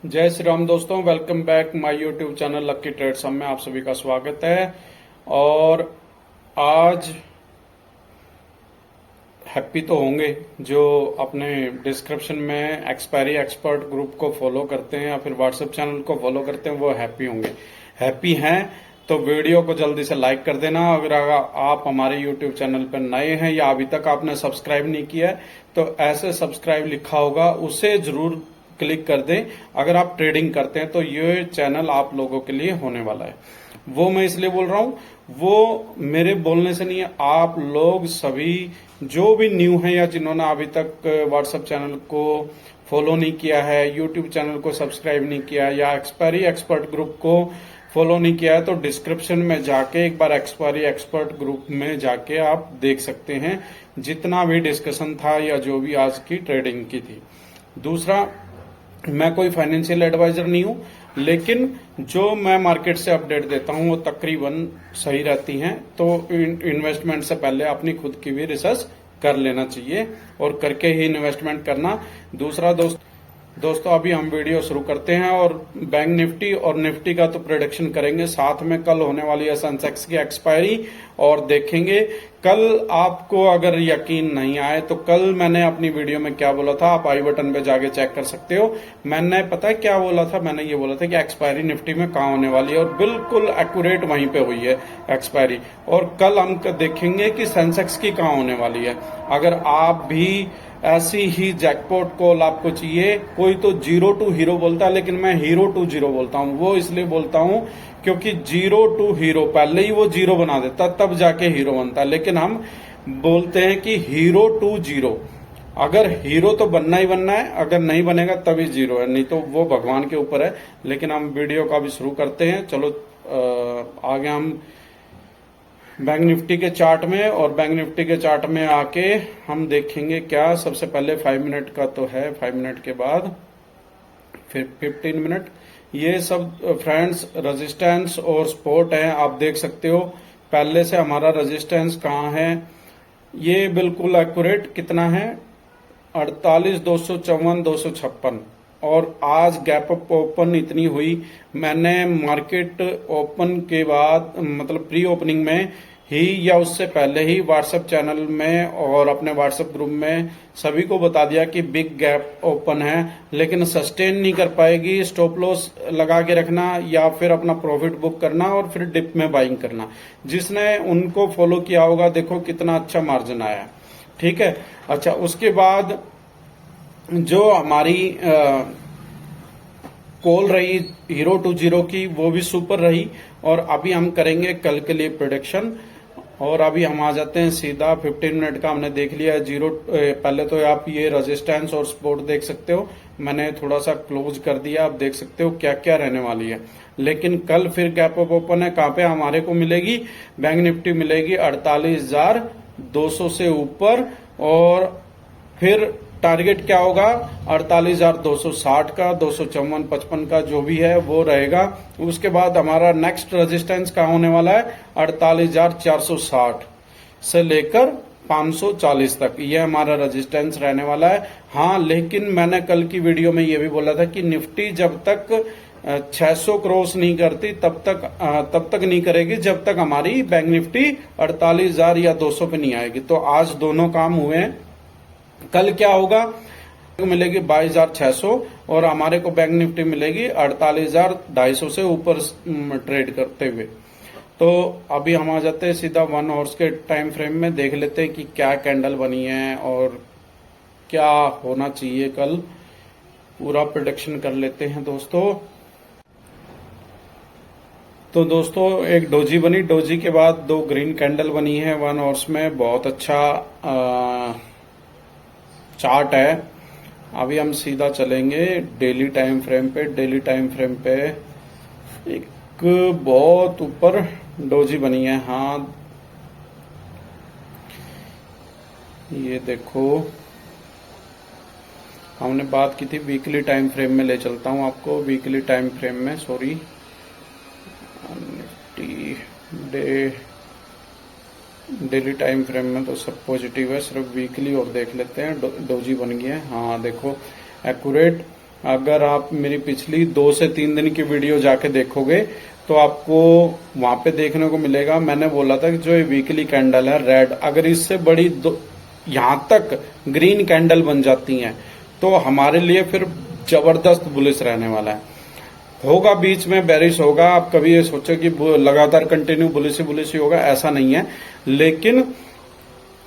जय श्री राम दोस्तों, welcome back my YouTube channel lucky trades में आप सभी का स्वागत है। और आज हैप्पी तो होंगे जो अपने डिस्क्रिप्शन में एक्सपायरी एक्सपर्ट ग्रुप को फॉलो करते हैं या फिर व्हाट्सएप चैनल को फॉलो करते हैं, वो हैप्पी होंगे। हैप्पी हैं तो वीडियो को जल्दी से लाइक कर देना। अगर आप हमारे यूट्यूब चैनल पर नए हैं या अभी तक आपने सब्सक्राइब नहीं किया है तो ऐसे सब्सक्राइब लिखा होगा उसे जरूर क्लिक कर दें। अगर आप ट्रेडिंग करते हैं तो ये चैनल आप लोगों के लिए होने वाला है। वो मैं इसलिए बोल रहा हूं, वो मेरे बोलने से नहीं है, आप लोग सभी जो भी न्यू हैं या जिन्होंने अभी तक व्हाट्सएप चैनल को फॉलो नहीं किया है, यूट्यूब चैनल को सब्सक्राइब नहीं किया या एक्सपायरी एक्सपर्ट ग्रुप को फॉलो नहीं किया है तो डिस्क्रिप्शन में जाके एक बार एक्सपायरी एक्सपर्ट ग्रुप में जाके आप देख सकते हैं जितना भी डिस्कशन था या जो भी आज की ट्रेडिंग की थी। दूसरा, मैं कोई फाइनेंशियल एडवाइजर नहीं हूं, लेकिन जो मैं मार्केट से अपडेट देता हूं वो तकरीबन सही रहती हैं। तो इन्वेस्टमेंट से पहले अपनी खुद की भी रिसर्च कर लेना चाहिए और करके ही इन्वेस्टमेंट करना। दूसरा दोस्तों अभी हम वीडियो शुरू करते हैं और बैंक निफ्टी और निफ्टी का तो प्रोडिक्शन करेंगे, साथ में कल होने वाली है सेंसेक्स की एक्सपायरी और देखेंगे। कल आपको अगर यकीन नहीं आए तो कल मैंने अपनी वीडियो में क्या बोला था, आप आई बटन पे जाके चेक कर सकते हो। मैंने पता है क्या बोला था, मैंने ये बोला था कि एक्सपायरी निफ्टी में कहाँ होने वाली है और बिल्कुल एक्यूरेट वहीं पे हुई है एक्सपायरी। और कल हम देखेंगे कि सेंसेक्स की कहाँ होने वाली है। अगर आप भी ऐसी ही जैकपॉट कॉल आपको चाहिए, कोई तो 0 टू हीरो बोलता है लेकिन मैं हीरो टू जीरो बोलता हूं। वो इसलिए बोलता हूं क्योंकि 0 टू हीरो, पहले ही वो 0 बना देता तब जाके हीरो बनता है, लेकिन हम बोलते हैं कि हीरो टू जीरो। अगर हीरो तो बनना ही बनना है, अगर नहीं बनेगा तभी 0 है, नहीं तो वो भगवान के ऊपर है। लेकिन हम वीडियो का भी शुरू करते हैं। चलो आगे हम बैंक निफ्टी के चार्ट में, और बैंक निफ्टी के चार्ट में आके हम देखेंगे क्या। सबसे पहले 5 मिनट का तो है, 5 मिनट के बाद फिर 15 मिनट। ये सब फ्रेंड्स रेजिस्टेंस और सपोर्ट है, आप देख सकते हो। पहले से हमारा रेजिस्टेंस कहाँ है, ये बिल्कुल एक्यूरेट कितना है, 48, 254, 256। और आज गैप अप ओपन इतनी हुई, मैंने मार्केट ओपन के बाद मतलब प्री ओपनिंग में ही या उससे पहले ही व्हाट्सएप चैनल में और अपने व्हाट्सएप ग्रुप में सभी को बता दिया कि बिग गैप ओपन है, लेकिन सस्टेन नहीं कर पाएगी। स्टॉप लॉस लगा के रखना या फिर अपना प्रॉफिट बुक करना और फिर डिप में बाइंग करना। जिसने उनको फॉलो किया होगा देखो कितना अच्छा मार्जिन आया, ठीक है। अच्छा, उसके बाद जो हमारी कॉल रही हीरो टू जीरो की, वो भी सुपर रही। और अभी हम करेंगे कल के लिए प्रोडिक्शन। और अभी हम आ जाते हैं सीधा 15 मिनट का हमने देख लिया है। जीरो पहले तो आप ये रेजिस्टेंस और सपोर्ट देख सकते हो, मैंने थोड़ा सा क्लोज कर दिया, आप देख सकते हो क्या क्या रहने वाली है। लेकिन कल फिर गैप अप ओपन है, कहां पे हमारे को मिलेगी, बैंक निफ्टी मिलेगी 48,200 से ऊपर। और फिर टारगेट क्या होगा, 48,260 का, 254, 55 का जो भी है वो रहेगा। उसके बाद हमारा नेक्स्ट रेजिस्टेंस कहाँ होने वाला है, 48,460 से लेकर 540 तक, ये हमारा रेजिस्टेंस रहने वाला है। हाँ, लेकिन मैंने कल की वीडियो में ये भी बोला था कि निफ्टी जब तक 600 क्रॉस नहीं करती तब तक नहीं करेगी जब तक हमारी बैंक निफ्टी 48,000 या 200 पे नहीं आएगी। तो आज दोनों काम हुए हैं। कल क्या होगा, मिलेगी 22,600 और हमारे को बैंक निफ्टी मिलेगी 48,250 से ऊपर ट्रेड करते हुए। तो अभी हम आ जाते हैं सीधा 1 आवर्स के टाइम फ्रेम में, देख लेते हैं कि क्या कैंडल बनी है और क्या होना चाहिए कल, पूरा प्रोडिक्शन कर लेते हैं दोस्तों। तो दोस्तों एक डोजी बनी, डोजी के बाद 2 ग्रीन कैंडल बनी है 1 आवर्स में, बहुत अच्छा चार्ट है। अभी हम सीधा चलेंगे डेली टाइम फ्रेम पे। डेली टाइम फ्रेम पे एक बहुत ऊपर डोजी बनी है, हाँ ये देखो। हमने बात की थी वीकली टाइम फ्रेम में, ले चलता हूं आपको वीकली टाइम फ्रेम में, सॉरी डेली टाइम फ्रेम में तो सब पॉजिटिव है, सिर्फ वीकली और देख लेते हैं। डोजी बन गई है, हाँ देखो एक्यूरेट अगर आप मेरी पिछली 2 से 3 दिन की वीडियो जाके देखोगे तो आपको वहां पे देखने को मिलेगा। मैंने बोला था कि जो ये वीकली कैंडल है रेड, अगर इससे बड़ी यहां तक ग्रीन कैंडल बन जाती हैं तो हमारे लिए फिर जबरदस्त बुलिश रहने वाला है। होगा बीच में बेरिश होगा, आप कभी ये सोचो कि लगातार कंटिन्यू बुलिश ही होगा, ऐसा नहीं है। लेकिन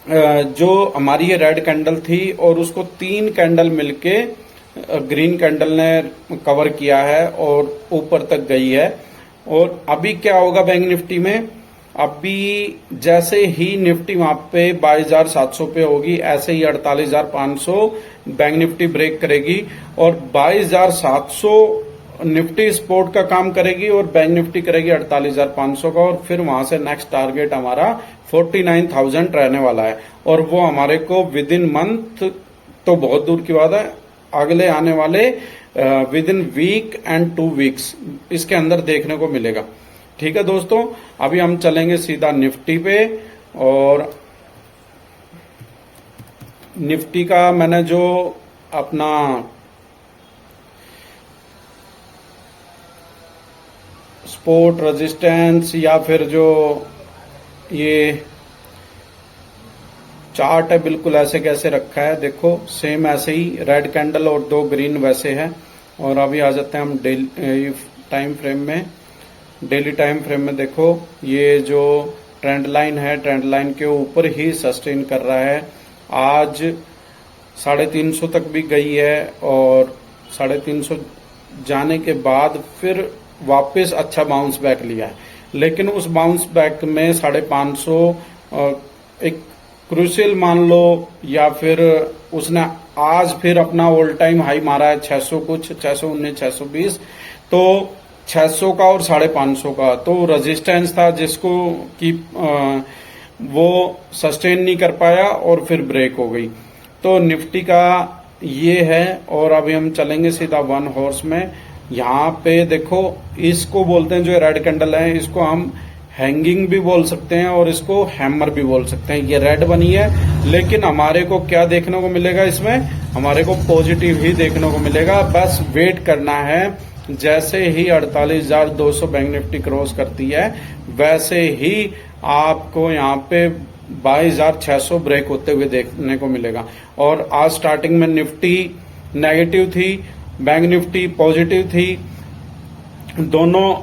जो हमारी ये रेड कैंडल थी और उसको 3 कैंडल मिलके ग्रीन कैंडल ने कवर किया है और ऊपर तक गई है। और अभी क्या होगा बैंक निफ्टी में, अभी जैसे ही निफ्टी वहां पे 22,700 पे होगी, ऐसे ही 48,500 बैंक निफ्टी ब्रेक करेगी और 22,700 निफ्टी सपोर्ट का काम करेगी और बैंक निफ्टी करेगी 48,500 का। और फिर वहां से नेक्स्ट टारगेट हमारा 49,000 रहने वाला है और वो हमारे को विद इन मंथ, तो बहुत दूर की बात है, अगले आने वाले within week and 2 weeks इसके अंदर देखने को मिलेगा। ठीक है दोस्तों, अभी हम चलेंगे सीधा निफ्टी पे। और निफ्टी का मैंने जो अपना सपोर्ट रेजिस्टेंस या फिर जो ये चार्ट है बिल्कुल ऐसे कैसे रखा है, देखो सेम ऐसे ही रेड कैंडल और 2 ग्रीन वैसे है। और अभी आ जाते हैं हम डेली टाइम फ्रेम में। डेली टाइम फ्रेम में देखो ये जो ट्रेंड लाइन है, ट्रेंड लाइन के ऊपर ही सस्टेन कर रहा है। आज 350 तक भी गई है और 350 जाने के बाद फिर वापस अच्छा बाउंस बैक लिया है। लेकिन उस बाउंस बैक में 550 एक क्रूशियल मान लो, या फिर उसने आज फिर अपना ऑल टाइम हाई मारा है 600 कुछ, 619 620, तो 600 का और 550 का तो रेजिस्टेंस था जिसको कि वो सस्टेन नहीं कर पाया और फिर ब्रेक हो गई। तो निफ्टी का ये है। और अभी हम चलेंगे सीधा 1 हॉर्स में। यहाँ पे देखो इसको बोलते हैं, जो रेड कैंडल है इसको हम हैंगिंग भी बोल सकते हैं और इसको हैमर भी बोल सकते हैं। ये रेड बनी है, लेकिन हमारे को क्या देखने को मिलेगा इसमें, हमारे को पॉजिटिव ही देखने को मिलेगा। बस वेट करना है, जैसे ही 48,200 बैंक निफ्टी क्रॉस करती है वैसे ही आपको यहाँ पे 22,600 ब्रेक होते हुए देखने को मिलेगा। और आज स्टार्टिंग में निफ्टी नेगेटिव थी, बैंक निफ्टी पॉजिटिव थी, दोनों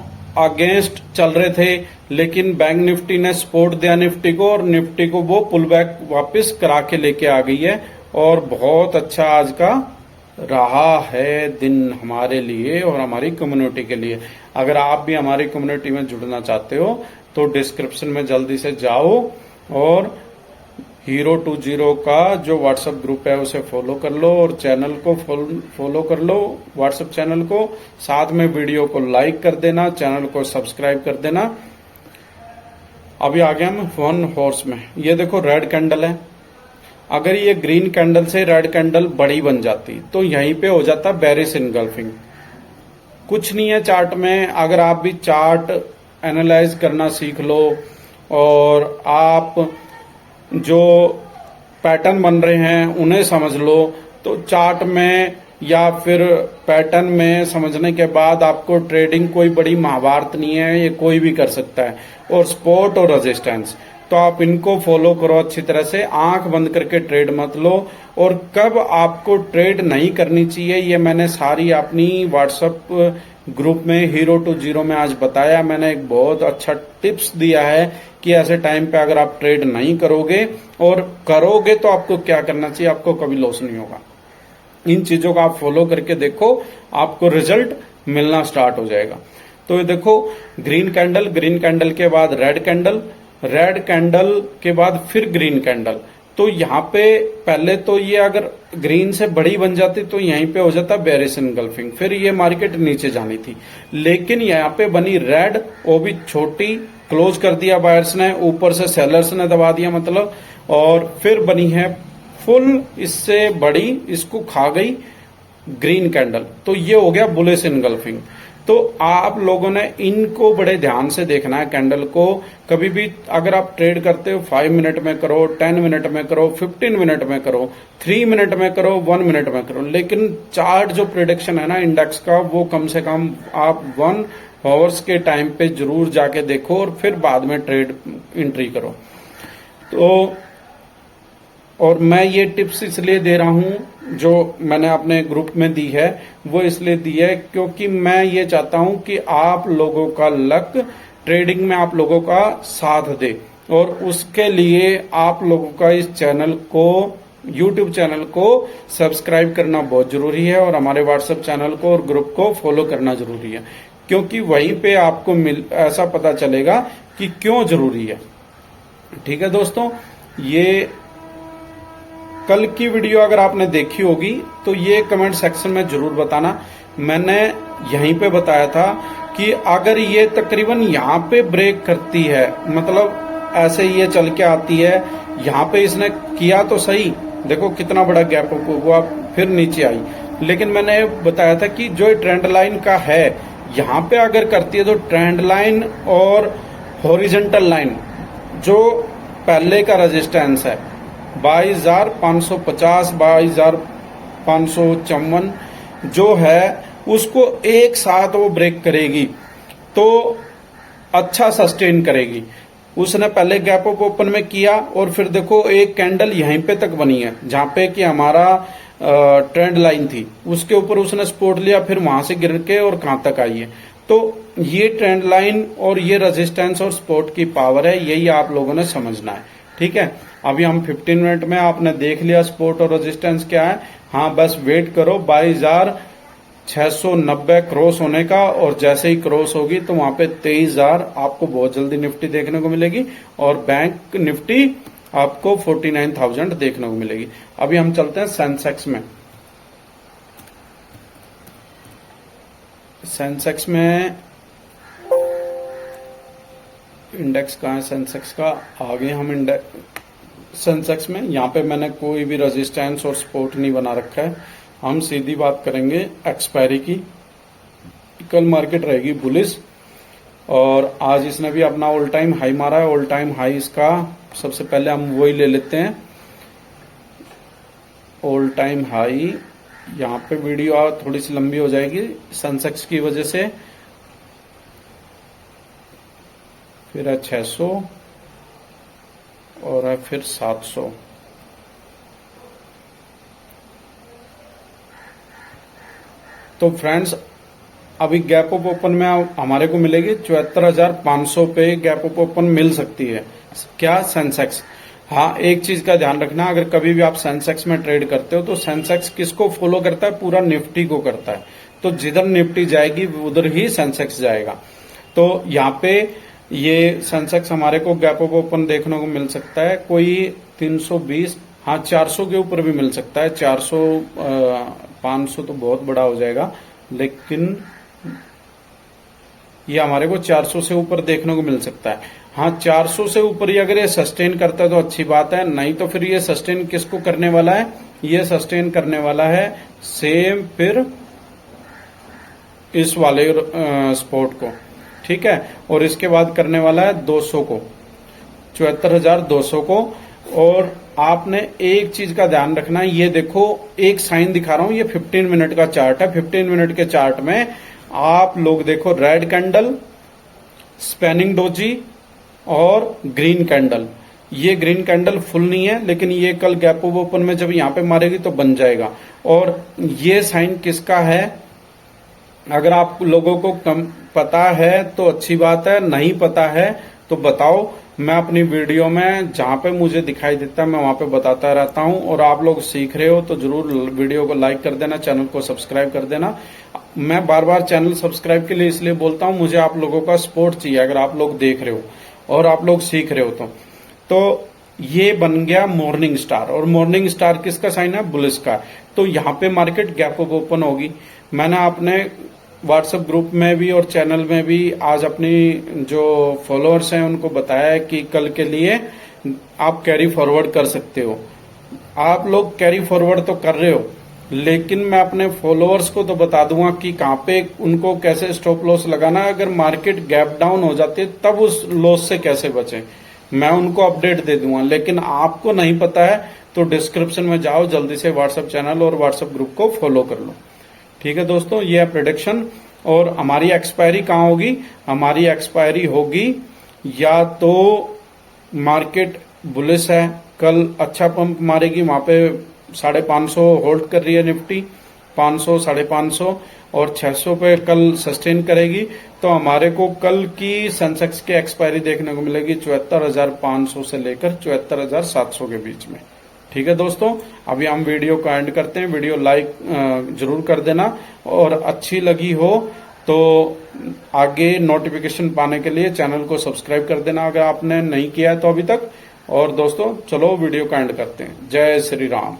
अगेंस्ट चल रहे थे, लेकिन बैंक निफ्टी ने सपोर्ट दिया निफ्टी को और निफ्टी को वो पुल बैक वापस करा के लेके आ गई है। और बहुत अच्छा आज का रहा है दिन हमारे लिए और हमारी कम्युनिटी के लिए। अगर आप भी हमारी कम्युनिटी में जुड़ना चाहते हो तो डिस्क्रिप्शन में जल्दी से जाओ और Hero20 का जो व्हाट्सएप ग्रुप है उसे फॉलो कर लो और चैनल को फॉलो कर लो, व्हाट्सएप चैनल को। साथ में वीडियो को लाइक कर देना, चैनल को सब्सक्राइब कर देना। अभी आ गया हम 1 हॉर्स में। ये देखो रेड कैंडल है, अगर ये ग्रीन कैंडल से रेड कैंडल बड़ी बन जाती तो यहीं पे हो जाता बेरिश इनगल्फिंग। कुछ नहीं है चार्ट में, अगर आप भी चार्ट एनालाइज करना सीख लो और आप जो पैटर्न बन रहे हैं उन्हें समझ लो, तो चार्ट में या फिर पैटर्न में समझने के बाद आपको ट्रेडिंग कोई बड़ी महाभारत नहीं है, ये कोई भी कर सकता है। और सपोर्ट और रेजिस्टेंस तो आप इनको फॉलो करो अच्छी तरह से, आंख बंद करके ट्रेड मत लो। और कब आपको ट्रेड नहीं करनी चाहिए ये मैंने सारी अपनी व्हाट्सएप ग्रुप में Hero20 में आज बताया। मैंने एक बहुत अच्छा टिप्स दिया है कि ऐसे टाइम पे अगर आप ट्रेड नहीं करोगे और करोगे तो आपको क्या करना चाहिए, आपको कभी लॉस नहीं होगा। इन चीजों को आप फॉलो करके देखो, आपको रिजल्ट मिलना स्टार्ट हो जाएगा। तो ये देखो ग्रीन कैंडल, ग्रीन कैंडल के बाद रेड कैंडल, रेड कैंडल के बाद फिर ग्रीन कैंडल। तो यहाँ पे पहले तो ये अगर ग्रीन से बड़ी बन जाती तो यहीं पे हो जाता बेरिश इनगल्फिंग, फिर ये मार्केट नीचे जानी थी। लेकिन यहाँ पे बनी रेड, वो भी छोटी, क्लोज कर दिया बायर्स ने, ऊपर से सेलर्स ने दबा दिया मतलब। और फिर बनी है फुल इससे बड़ी, इसको खा गई ग्रीन कैंडल, तो ये हो गया बुलिश इनगल्फिंग। तो आप लोगों ने इनको बड़े ध्यान से देखना है। कैंडल को कभी भी अगर आप ट्रेड करते हो 5 मिनट में करो, 10 मिनट में करो, 15 मिनट में करो, 3 मिनट में करो, 1 मिनट में करो, लेकिन चार्ट जो प्रिडिक्शन है ना इंडेक्स का, वो कम से कम आप 1 आवर्स के टाइम पे जरूर जाके देखो और फिर बाद में ट्रेड एंट्री करो। तो और मैं ये टिप्स इसलिए दे रहा हूं जो मैंने अपने ग्रुप में दी है, वो इसलिए दी है क्योंकि मैं ये चाहता हूं कि आप लोगों का लक ट्रेडिंग में आप लोगों का साथ दे, और उसके लिए आप लोगों का इस चैनल को, YouTube चैनल को सब्सक्राइब करना बहुत जरूरी है, और हमारे व्हाट्सएप चैनल को और ग्रुप को फॉलो करना जरूरी है, क्योंकि वहीं पे आपको ऐसा पता चलेगा कि क्यों जरूरी है। ठीक है दोस्तों, ये कल की वीडियो अगर आपने देखी होगी तो ये कमेंट सेक्शन में जरूर बताना। मैंने यहीं पे बताया था कि अगर ये तकरीबन यहाँ पे ब्रेक करती है, मतलब ऐसे ये चल के आती है, यहाँ पे इसने किया तो सही, देखो कितना बड़ा गैप हुआ, फिर नीचे आई, लेकिन मैंने बताया था कि जो ट्रेंड लाइन का है, यहाँ पे अगर करती है तो ट्रेंड लाइन और हॉरिजॉन्टल लाइन जो पहले का रेजिस्टेंस है 22,550, 22,554 जो है, उसको एक साथ वो ब्रेक करेगी तो अच्छा सस्टेन करेगी। उसने पहले गैप अप ओपन में किया और फिर देखो एक कैंडल यहीं पे तक बनी है जहां पे कि हमारा ट्रेंड लाइन थी, उसके ऊपर उसने सपोर्ट लिया, फिर वहां से गिर के और कहां तक आई है। तो ये ट्रेंड लाइन और ये रेजिस्टेंस और सपोर्ट की पावर है, यही आप लोगों ने समझना है। ठीक है, अभी हम 15 मिनट में आपने देख लिया सपोर्ट और रेजिस्टेंस क्या है। हाँ, बस वेट करो 22,690 क्रॉस होने का, और जैसे ही क्रॉस होगी तो वहां पे 23,000 आपको बहुत जल्दी निफ्टी देखने को मिलेगी, और बैंक निफ्टी आपको 49,000 देखने को मिलेगी। अभी हम चलते हैं सेंसेक्स में। सेंसेक्स में इंडेक्स कहाँ है सेंसेक्स का, आगे हम इंडेक्स सेंसेक्स में, यहाँ पे मैंने कोई भी रेजिस्टेंस और सपोर्ट नहीं बना रखा है। हम सीधी बात करेंगे एक्सपायरी की। कल मार्केट रहेगी बुलिश, और आज इसने भी अपना ऑल टाइम हाई मारा है। ऑल टाइम हाई इसका सबसे पहले हम वही ले लेते हैं, ऑल टाइम हाई। यहाँ पे वीडियो थोड़ी सी लंबी हो जाएगी सेंसेक्स की वजह से। फिर है 600 और है फिर 700। तो फ्रेंड्स, अभी गैप अप ओपन में हमारे को मिलेगी 74,500 पे गैप अप ओपन मिल सकती है। क्या सेंसेक्स? हाँ, एक चीज का ध्यान रखना, अगर कभी भी आप सेंसेक्स में ट्रेड करते हो तो सेंसेक्स किसको फॉलो करता है? पूरा निफ्टी को करता है। तो जिधर निफ्टी जाएगी उधर ही सेंसेक्स जाएगा। तो यहाँ पे ये सेंसेक्स हमारे को गैप अप ओपन देखने को मिल सकता है कोई 320, हाँ 400 के ऊपर भी मिल सकता है। 400 500 तो बहुत बड़ा हो जाएगा, लेकिन ये हमारे को 400 से ऊपर देखने को मिल सकता है। हाँ, 400 से ऊपर ही अगर ये सस्टेन करता है तो अच्छी बात है, नहीं तो फिर ये सस्टेन किसको करने वाला है? ये सस्टेन करने वाला है सेम फिर इस वाले स्पॉट को। ठीक है, और इसके बाद करने वाला है 200 को, 74,200 को। और आपने एक चीज का ध्यान रखना है, ये देखो एक साइन दिखा रहा हूं, ये 15 मिनट का चार्ट है। 15 मिनट के चार्ट में आप लोग देखो रेड कैंडल, स्पैनिंग डोजी और ग्रीन कैंडल। ये ग्रीन कैंडल फुल नहीं है, लेकिन ये कल गैप अप ओपन में जब यहां पे मारेगी तो बन जाएगा। और ये साइन किसका है? अगर आप लोगों को कम पता है तो अच्छी बात है, नहीं पता है तो बताओ। मैं अपनी वीडियो में जहां पे मुझे दिखाई देता है मैं वहां पे बताता रहता हूं, और आप लोग सीख रहे हो तो जरूर वीडियो को लाइक कर देना, चैनल को सब्सक्राइब कर देना। मैं बार बार चैनल सब्सक्राइब के लिए इसलिए बोलता हूं, मुझे आप लोगों का सपोर्ट चाहिए। अगर आप लोग देख रहे हो और आप लोग सीख रहे हो तो ये बन गया मॉर्निंग स्टार। और मॉर्निंग स्टार किसका साइन है? बुलिश का। तो यहाँ पे मार्केट गैप अप ओपन होगी। मैंने अपने व्हाट्सएप ग्रुप में भी और चैनल में भी आज अपनी जो फॉलोअर्स हैं उनको बताया है कि कल के लिए आप कैरी फॉरवर्ड कर सकते हो। आप लोग कैरी फॉरवर्ड तो कर रहे हो, लेकिन मैं अपने फॉलोअर्स को तो बता दूंगा कि कहां पे उनको कैसे स्टॉप लॉस लगाना है, अगर मार्केट गैप डाउन हो जाती है तब उस लॉस से कैसे बचें, मैं उनको अपडेट दे दूंगा। लेकिन आपको नहीं पता है तो डिस्क्रिप्शन में जाओ, जल्दी से व्हाट्सएप चैनल और व्हाट्सएप ग्रुप को फॉलो कर लो। ठीक है दोस्तों, ये है प्रेडिक्शन। और हमारी एक्सपायरी कहाँ होगी? हमारी एक्सपायरी होगी या तो मार्केट बुलिश है, कल अच्छा पंप मारेगी, वहां पे 550 होल्ड कर रही है निफ्टी, 500 550 और 600 पे कल सस्टेन करेगी, तो हमारे को कल की सेंसेक्स की एक्सपायरी देखने को मिलेगी 74,500 से लेकर 74,700 के बीच में। ठीक है दोस्तों, अभी हम वीडियो को एंड करते हैं। वीडियो लाइक जरूर कर देना और अच्छी लगी हो तो आगे नोटिफिकेशन पाने के लिए चैनल को सब्सक्राइब कर देना अगर आपने नहीं किया है तो अभी तक। और दोस्तों चलो वीडियो को एंड करते हैं। जय श्री राम।